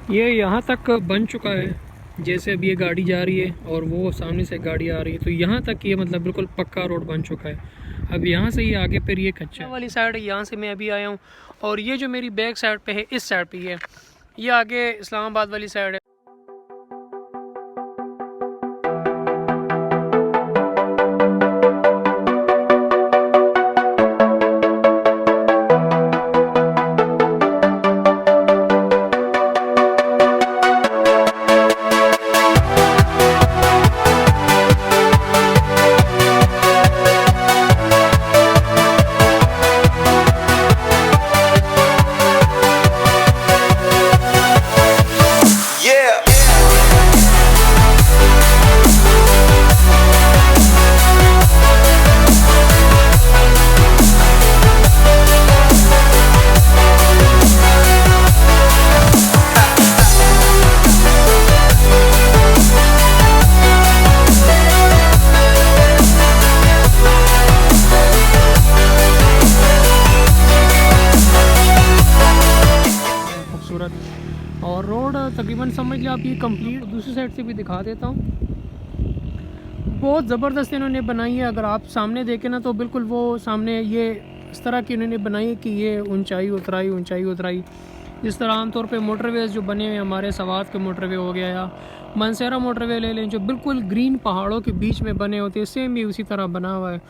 ये यहाँ तक बन चुका है। जैसे अब ये गाड़ी जा रही है और वो सामने से गाड़ी आ रही है, तो यहाँ तक ये मतलब बिल्कुल पक्का रोड बन चुका है। अब यहाँ से ये आगे फिर ये कच्चा वाली साइड है, यहाँ से मैं अभी आया हूँ। और ये जो मेरी बैक साइड पे है, इस साइड पे है, ये आगे इस्लामाबाद वाली साइड है। और रोड तकरीबन समझ लिया आप ये कंप्लीट। दूसरी साइड से भी दिखा देता हूँ, बहुत ज़बरदस्त इन्होंने बनाई है। अगर आप सामने देखें ना तो बिल्कुल वो सामने ये इस तरह की इन्होंने बनाई है कि ये ऊंचाई उतराई। जिस तरह आमतौर पे मोटरवेज़ जो बने हुए हमारे सवात के मोटरवे हो गया या मनसेरा मोटरवे ले लें, जो बिल्कुल ग्रीन पहाड़ों के बीच में बने होते हैं, सेम भी उसी तरह बना हुआ है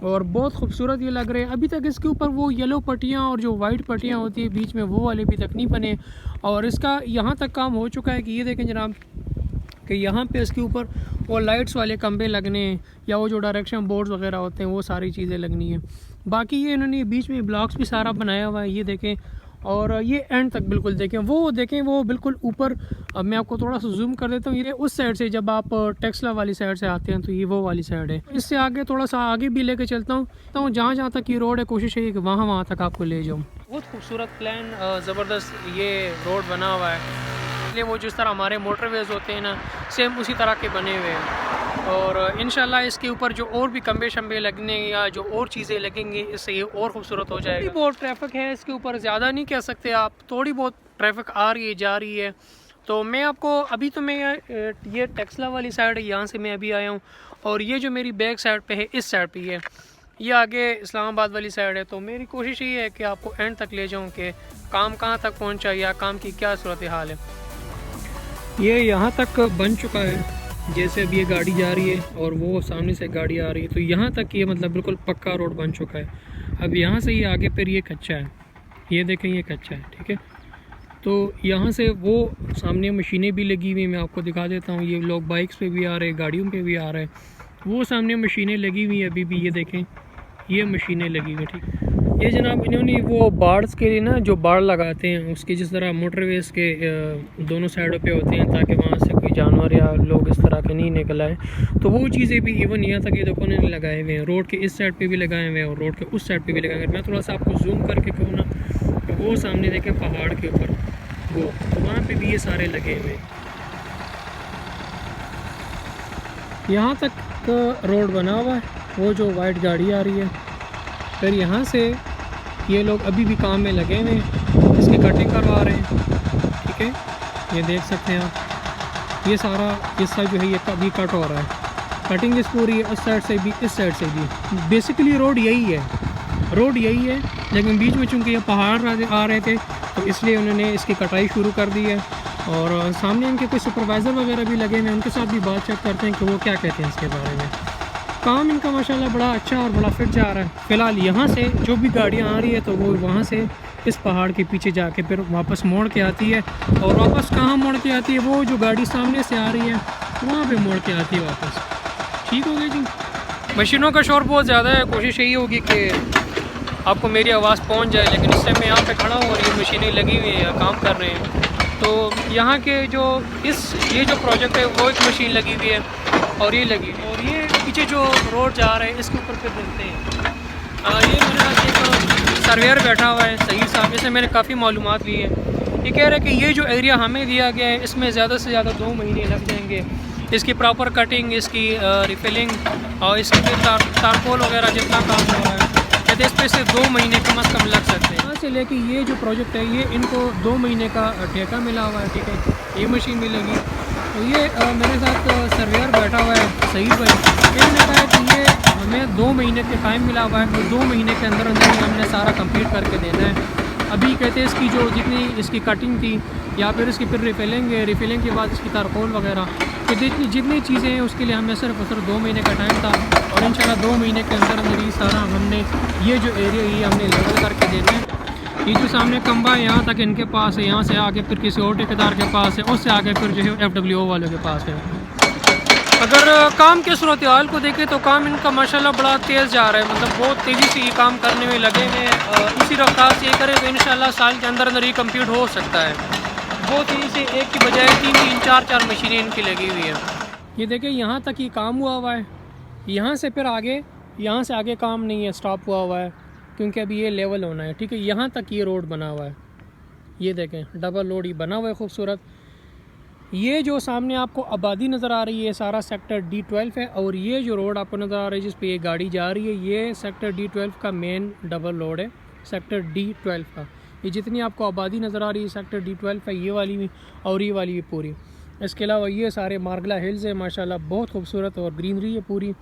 और बहुत खूबसूरत ये लग रहे हैं। अभी तक इसके ऊपर वो येलो पट्टियाँ और जो वाइट पट्टियाँ होती है बीच में, वो वाले अभी तक नहीं बने। और इसका यहाँ तक काम हो चुका है कि ये देखें जनाब कि यहाँ पे इसके ऊपर वो लाइट्स वाले खंभे लगने हैं या वो जो डायरेक्शन बोर्ड्स वगैरह होते हैं, वो सारी चीज़ें लगनी है। बाकी ये इन्होंने बीच में ब्लॉक्स भी सारा बनाया हुआ है, ये देखें। और ये एंड तक बिल्कुल देखें वो बिल्कुल ऊपर। अब मैं आपको थोड़ा सा जूम कर देता हूँ। ये उस साइड से जब आप टेक्सला वाली साइड से आते हैं तो ये वो वाली साइड है। इससे आगे थोड़ा सा आगे भी लेके चलता हूँ तो जहाँ तक ये रोड है, कोशिश है कि वहाँ तक आपको ले जाऊँ। बहुत खूबसूरत प्लान, ज़बरदस्त ये रोड बना हुआ है। इसलिए वो जिस तरह हमारे मोटरवेज़ होते हैं ना, सेम उसी तरह के बने हुए हैं। और इंशाल्लाह इसके ऊपर जो और भी खंबे शंबे लगने या जो और चीज़ें लगेंगी, इससे ये और खूबसूरत हो जाएगी। बहुत ट्रैफिक है इसके ऊपर, ज़्यादा नहीं कह सकते आप, थोड़ी बहुत ट्रैफिक आ रही है जा रही है। तो मैं आपको अभी तो मैं ये टेक्सला वाली साइड है, यहाँ से मैं अभी आया हूँ। और ये जो मेरी बैक साइड पे है, इस साइड पे है, ये आगे इस्लामाबाद वाली साइड है। तो मेरी कोशिश ये है कि आपको एंड तक ले जाऊँ कि काम कहाँ तक पहुँचा या काम की क्या सूरत हाल है। ये यहाँ तक बन चुका है। जैसे अब ये गाड़ी जा रही है और वो सामने से गाड़ी आ रही है, तो यहाँ तक ये मतलब बिल्कुल पक्का रोड बन चुका है। अब यहाँ से ये आगे फिर ये कच्चा है, ये देखें ये कच्चा है, ठीक है। तो यहाँ से वो सामने मशीनें भी लगी हुई, मैं आपको दिखा देता हूँ। ये लोग बाइक्स पे भी आ रहे हैं, गाड़ियों पे भी आ रहे हैं, वो सामने मशीनें लगी हुई अभी भी, ये देखें ये मशीनें लगी हुई, ठीक। ये जनाब इन्होंने वो बार्ड्स के लिए ना जो बाड़ लगाते हैं, उसके जिस तरह मोटरवेज़ के दोनों साइडों पे होते हैं ताकि वहाँ से कोई जानवर या लोग इस तरह के नहीं निकल आए, तो वो चीज़ें भी इवन यहाँ तक ये देखो उन्होंने लगाए हुए हैं। रोड के इस साइड पे भी लगाए हुए हैं और रोड के उस साइड पे भी लगाए हुए हैं। मैं थोड़ा सा आपको जूम करके कहूँ ना, तो वो सामने देखें पहाड़ के ऊपर, वो तो वहाँ पर भी ये सारे लगे हुए हैं। यहाँ तक रोड बना हुआ है, वो जो वाइट गाड़ी आ रही है। फिर यहाँ से ये लोग अभी भी काम में लगे हुए हैं, इसकी कटिंग करवा रहे हैं, ठीक है। ये देख सकते हैं आप, ये सारा हिस्सा जो है ये अभी कट हो रहा है। कटिंग इस पूरी है, उस साइड से भी इस साइड से भी। बेसिकली रोड यही है, लेकिन बीच में चूँकि ये पहाड़ आ रहे थे तो इसलिए उन्होंने इसकी कटाई शुरू कर दी है। और सामने इनके कोई सुपरवाइज़र वगैरह भी लगे हुए हैं, उनके साथ भी बातचीत करते हैं कि वो क्या कहते हैं इसके बारे में। काम इनका माशाल्लाह बड़ा अच्छा और बड़ा फिट जा रहा है। फ़िलहाल यहाँ से जो भी गाड़ियाँ आ रही है तो वो वहाँ से इस पहाड़ के पीछे जाके फिर वापस मोड़ के आती है। और वापस कहाँ मोड़ के आती है, वो जो गाड़ी सामने से आ रही है वहाँ पे मोड़ के आती है वापस। ठीक हो गया जी। मशीनों का शोर बहुत ज़्यादा है, कोशिश यही होगी कि आपको मेरी आवाज़ पहुँच जाए, लेकिन इस टाइम मैं यहाँ पर खड़ा हूँ और ये मशीनें लगी हुई हैं, काम कर रहे हैं। तो यहाँ के ये जो प्रोजेक्ट है वो एक मशीन लगी हुई है और ये लगी हुई है। और ये पीछे जो रोड जा रहा है इसके ऊपर फिर बनते हैं। ये मेरे साथ एक सर्वेयर बैठा हुआ है, सही साहब, इससे मैंने काफ़ी मालूमात ली है। ये कह रहे हैं कि ये जो एरिया हमें दिया गया है इसमें ज़्यादा से ज़्यादा 2 महीने लग जाएंगे, इसकी प्रॉपर कटिंग, इसकी रिफिलिंग और इसकी तारपोल वगैरह जितना काम हो रहा है कहते हैं इस पे से 2 महीने कम अज़ कम लग सकते हैं। यहाँ से लेके ये जो प्रोजेक्ट है ये इनको 2 महीने का ठेका मिला हुआ है, ठीक है। ये मशीन मिलेगी। तो ये मेरे साथ सर्वेयर बैठा हुआ है सही भाई, इन्होंने कहा है कि ये हमें 2 महीने के टाइम मिला हुआ है और 2 महीने के अंदर अंदर ही हमने सारा कंप्लीट करके देना है। अभी कहते हैं इसकी जो जितनी इसकी कटिंग थी या फिर इसकी फिर रिफिलिंग के बाद इसकी तारकोल वगैरह तो जितनी चीज़ें हैं उसके लिए हमें सिर्फ और सिर्फ 2 महीने का टाइम था और इंशाल्लाह 2 महीने के अंदर अंदर ही सारा हमने ये जो एरिया ये हमने लेवल करके देना है। ये जो सामने खंबा है यहाँ तक इनके पास है, यहाँ से आगे फिर किसी और ठेकेदार के पास है, उससे आगे फिर जो है FWO वालों के पास है। अगर काम के सूरत हाल को देखें तो काम इनका माशाल्लाह बड़ा तेज़ जा रहा है, मतलब बहुत तेज़ी से ये काम करने में लगे हैं। इसी रफ्तार से ये करें तो इंशाल्लाह साल के अंदर अंदर ये कंप्लीट हो सकता है। बहुत तेज़ी से एक की बजाय 3-3, 4-4 मशीनें इनकी लगी हुई है। ये देखें यहाँ तक ये काम हुआ है, यहाँ से फिर आगे यहाँ से आगे काम नहीं है, स्टॉप हुआ है क्योंकि अभी ये लेवल होना है, ठीक है। यहाँ तक ये रोड बना हुआ है, ये देखें डबल रोड ही बना हुआ है खूबसूरत। ये जो सामने आपको आबादी नज़र आ रही है सारा सेक्टर D12 है और ये जो रोड आपको नज़र आ रही है जिस पे ये गाड़ी जा रही है ये सेक्टर D12 का मेन डबल रोड है, सेक्टर D12 का। ये जितनी आपको आबादी नज़र आ रही है सेक्टर D12 है, ये वाली भी और ये वाली भी पूरी। इसके अलावा ये सारे मार्गला हिल्स है माशाल्लाह, बहुत खूबसूरत और ग्रीनरी है पूरी।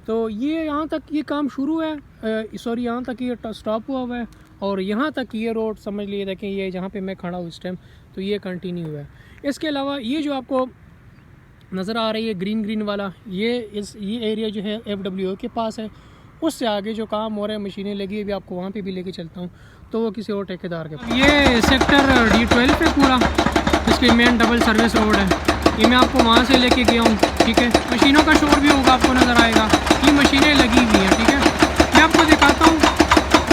तो ये यहाँ तक ये काम शुरू है, सॉरी यहाँ तक ये स्टॉप हुआ है और यहाँ तक ये रोड समझ लिए देखें, ये जहाँ पे मैं खड़ा हूँ इस टाइम तो ये कंटिन्यू है। इसके अलावा ये जो आपको नज़र आ रही है ग्रीन वाला ये एरिया जो है FWO के पास है, उससे आगे जो काम हो रहा है मशीनें लगी है, भी आपको वहाँ पे भी लेके चलता हूँ तो वो किसी और ठेकेदार के पास। ये सेक्टर D12 पे पूरा इसकी मेन डबल सर्विस रोड है, ये मैं आपको वहाँ से लेके गया हूँ, ठीक है। मशीनों का शोर भी होगा आपको नज़र आएगा, ये मशीनें लगी हुई हैं, ठीक है। मैं आपको दिखाता हूँ,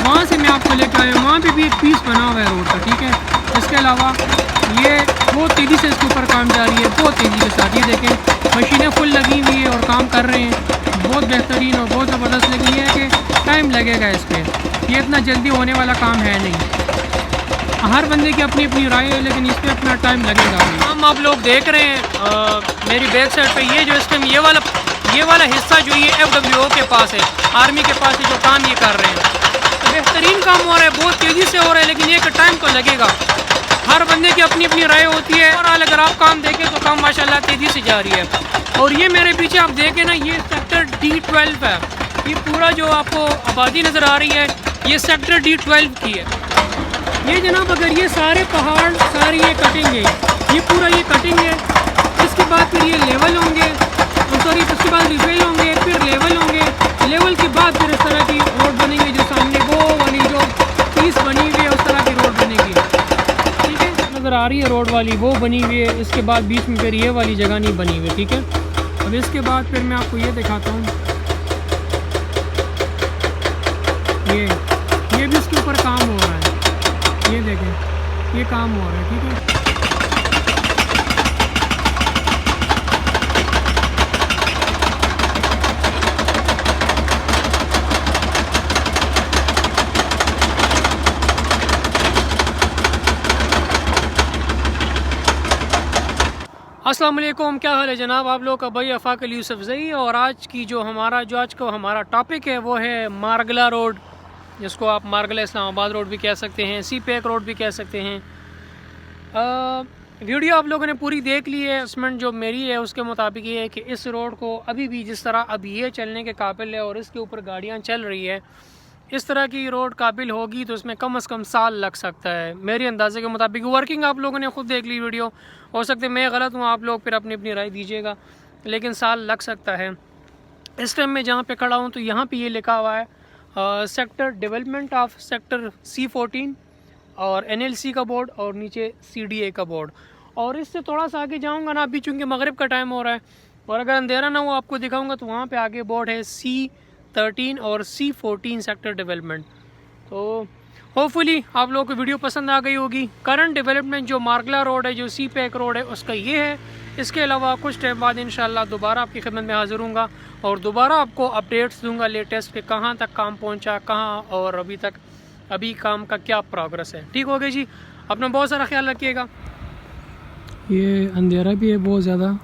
वहाँ से मैं आपको लेकर आया हूँ, वहाँ पे भी एक पीस बना हुआ है रोड का, ठीक है। इसके अलावा ये बहुत तेज़ी से इसके ऊपर काम जारी है, बहुत तेज़ी के साथ। ये देखें मशीनें फुल लगी हुई है और काम कर रहे हैं, बहुत बेहतरीन और बहुत ज़बरदस्त। लेकिन ये है कि टाइम लगेगा इस पर, ये इतना जल्दी होने वाला काम है नहीं। हर बंदे की अपनी अपनी राय है लेकिन इस पर अपना टाइम लगेगा। हम आप लोग देख रहे हैं मेरी बैक साइड पे ये जो इस टाइम ये वाला हिस्सा जो ये FWO के पास है, आर्मी के पास है, जो काम ये कर रहे हैं तो बेहतरीन काम हो रहा है, बहुत तेज़ी से हो रहा है। लेकिन ये टाइम तो लगेगा, हर बंदे की अपनी अपनी राय होती है। और अगर आप काम देखें तो काम माशाल्लाह तेज़ी से जा रही है। और ये मेरे पीछे आप देखें ना, ये सेक्टर D12 है, ये पूरा जो आपको आबादी नज़र आ रही है ये सेक्टर D12 की है। ये जनाब अगर ये सारे पहाड़ सारी ये कटिंग है, ये पूरा ये कटिंग है, इसके बाद फिर ये लेवल होंगे, सॉरी उसके बाद रिफिल होंगे, फिर लेवल होंगे, लेवल के बाद फिर इस तरह की रोड बनेगी, जो सामने वो वाली जो पीस बनी हुई है उस तरह की रोड बनेगी, ठीक है। नज़र आ रही है रोड वाली वो बनी हुई है, इसके बाद बीच में फिर ये वाली जगह नहीं बनी हुई, ठीक है। अब इसके बाद फिर मैं आपको ये दिखाता हूँ, ये भी इसके ऊपर काम हो रहा है, ये देखें ये काम हो रहा है, ठीक है। अस्सलाम वालेकुम, क्या हाल है जनाब आप लोग का, भाई अफाक अली यूसुफजई। और आज का हमारा टॉपिक है वो है मारगला रोड, जिसको आप मारगला इस्लामाबाद रोड भी कह सकते हैं, CPEC रोड भी कह सकते हैं। वीडियो आप लोगों ने पूरी देख ली है। असमेंट जो मेरी है उसके मुताबिक ये है कि इस रोड को अभी भी जिस तरह अभी ये चलने के काबिल है और इसके ऊपर गाड़ियाँ चल रही है, इस तरह की रोड काबिल होगी तो इसमें कम से कम साल लग सकता है मेरे अंदाजे के मुताबिक। वर्किंग आप लोगों ने खुद देख ली वीडियो, हो सकता है मैं गलत हूँ, आप लोग फिर अपनी अपनी राय दीजिएगा, लेकिन साल लग सकता है। इस टाइम मैं जहाँ पे खड़ा हूँ तो यहाँ पे ये लिखा हुआ है sector development of sector C14 और NLC का बोर्ड और नीचे CDA का बोर्ड। और इससे थोड़ा सा आगे जाऊँगा ना, अभी चूँकि मगरिब का टाइम हो रहा है और अगर अंधेरा ना हो आपको दिखाऊँगा तो वहाँ पर आगे बोर्ड है C13 और C14 सेक्टर डेवलपमेंट। तो होपफुली आप लोगों को वीडियो पसंद आ गई होगी। करंट डेवलपमेंट जो मारगला रोड है, जो CPEC रोड है, उसका ये है। इसके अलावा कुछ टाइम बाद इंशाल्लाह दोबारा आपकी खिदमत में हाजिर हूँगा और दोबारा आपको अपडेट्स दूंगा लेटेस्ट के कहाँ तक काम पहुँचा, कहाँ और अभी काम का क्या प्रोग्रेस है। ठीक हो गई जी, अपना बहुत सारा ख्याल रखिएगा। ये अंधेरा भी है बहुत ज़्यादा,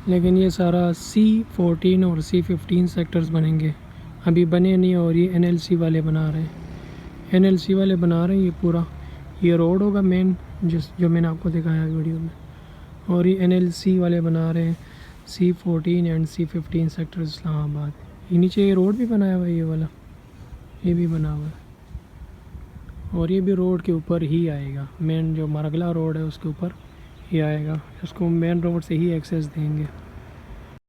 लेकिन ये सारा C14 और C15 सेक्टर्स बनेंगे अभी बने नहीं, और ये NLC वाले बना रहे हैं, NLC वाले बना रहे हैं ये पूरा। ये रोड होगा मेन जो मैंने आपको दिखाया वीडियो में, और ये NLC वाले बना रहे हैं C14 and C15 sector Islamabad. ये नीचे ये रोड भी बनाया हुआ है, ये वाला ये भी बना हुआ है, और ये भी रोड के ऊपर ही आएगा। मेन जो मरगला रोड है उसके ऊपर ही आएगा, उसको मेन रोड से ही एक्सेस देंगे।